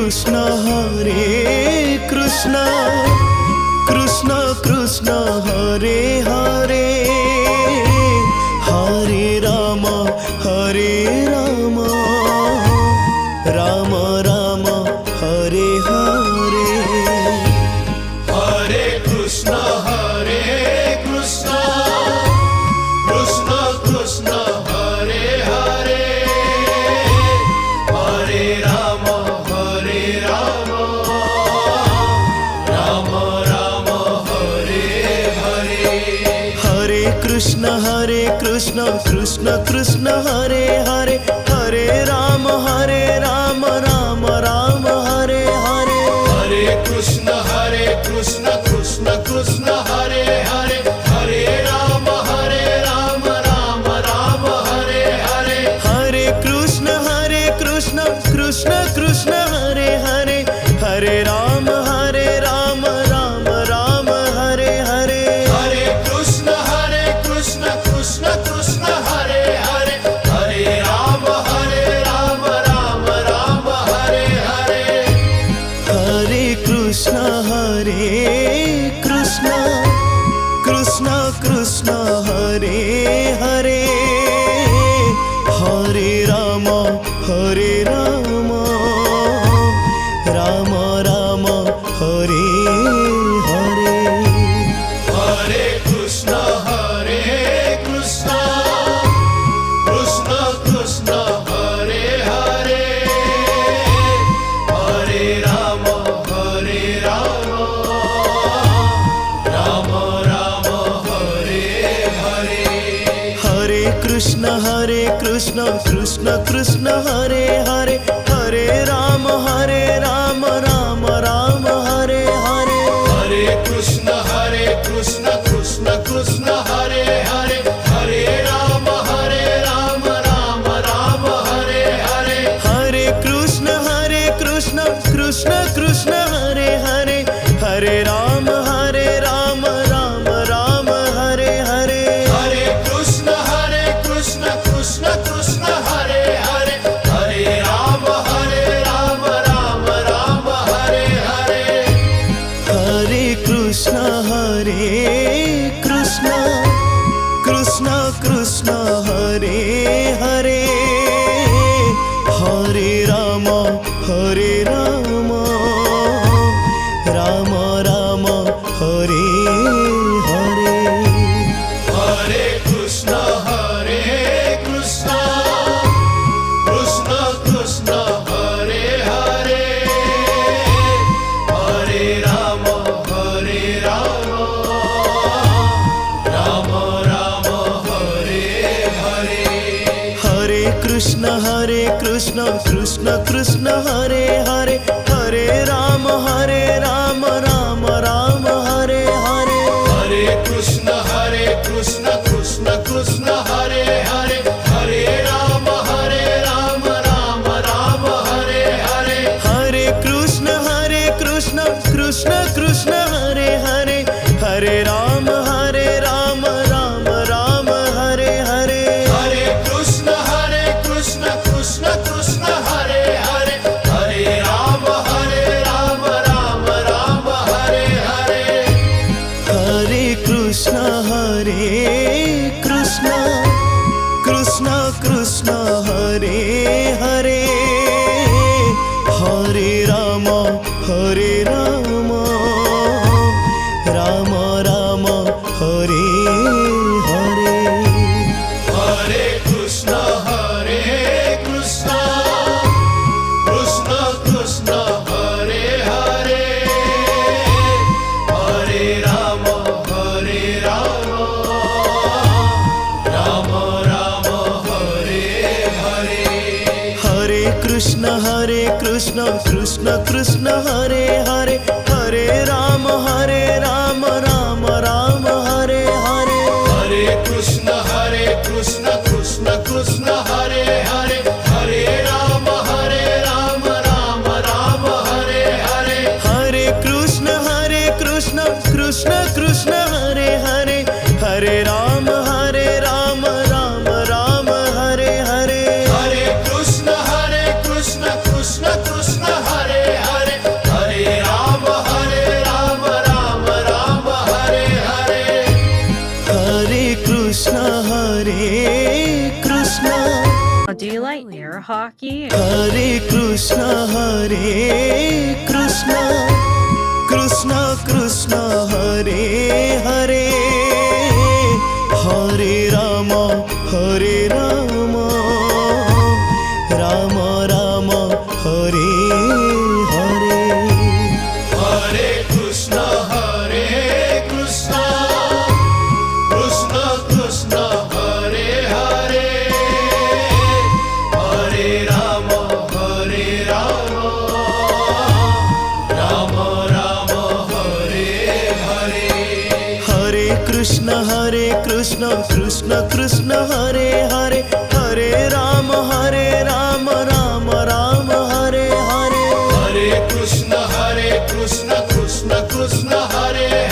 Krishna Krishna Krishna Hare Hare Hare Ram Ram Ram Hare Hare. Hare Krishna Krishna Krishna Hare Hare Hare Ram Ram Ram Hare Hare. Hare Krishna Krishna Krishna Hare Hare Hare Ram Ram Ram Hare Hare. Hare Krishna Krishna Krishna Hare Hare Hare Ram Ram Ram Hare Hare. Hare Krishna Krishna Krishna Hare Hare Hare Ram Ram Ram Hare Hare. Hare Krishna Krishna Krishna Hare Hare Hare Ram Ram Ram Hare Hare. Hare Krishna Krishna Krishna Hare Hare Hare Ram Ram Ram Hare Hare. Hare Krishna Krishna Krishna Hare Hare Hare Ram Ram Ram Hare Hare. Hare Krishna Krishna Krishna Hare Hare Hare Ram Ram Ram Hare Hare. Hare Krishna Krishna Krishna Hare Hare Hare Ram Ram Ram Hare Hare. Hare Krishna Krishna Krishna Hare Hare Hare Ram Ram Ram Hare Hare. Hare Krishna Krishna Krishna Hare Hare Hare Ram Ram Ram Hare Hare. Hare Krishna Krishna Krishna Hare Hare Hare Ram Ram Ram Hare Hare. Hare Krishna Krishna Krishna Hare Hare Hare Ram Ram Ram Hare Hare. Hare Krishna Krishna Krishna Hare Hare Hare Ram Ram Ram Hare Hare. Hare Krishna Krishna Krishna Hare Hare Hare Ram Ram Ram Hare Hare. Hare Krishna Krishna Krishna Hare Hare Hare Ram Ram Ram Hare Hare. Hare Krishna Krishna Krishna Hare Hare Hare Ram Ram Hare Hare. Hare Krishna Krishna Hare Hare Hare Ram Ram Ram Hare Hare. Hare Krishna Krishna Krishna Hare Hare Hare Ram Ram Hare Hare. Hare Krishna Krishna Krishna Hare Hare Hare Ram Ram Ram Hare Hare. Hare Krishna Krishna Krishna Hare Hare Hare Ram Ram Hare Hare. Hare Krishna Krishna Krishna Hare Hare Hare Ram Ram Hare Hare. Hare Krishna Krishna Krishna Hare Do you like air hockey? Hare Krishna, Krishna Krishna, Hare Hare, Hare Rama, Rama Rama, Hare Hare. Hare Krishna, Krishna Krishna, Hare Hare, Hare Rama, Rama Rama, Hare Hare. Hare Krishna, Krishna Krishna, Hare Hare, Hare Rama, Rama Rama, Hare Hare. Hare Krishna, Krishna Krishna, Hare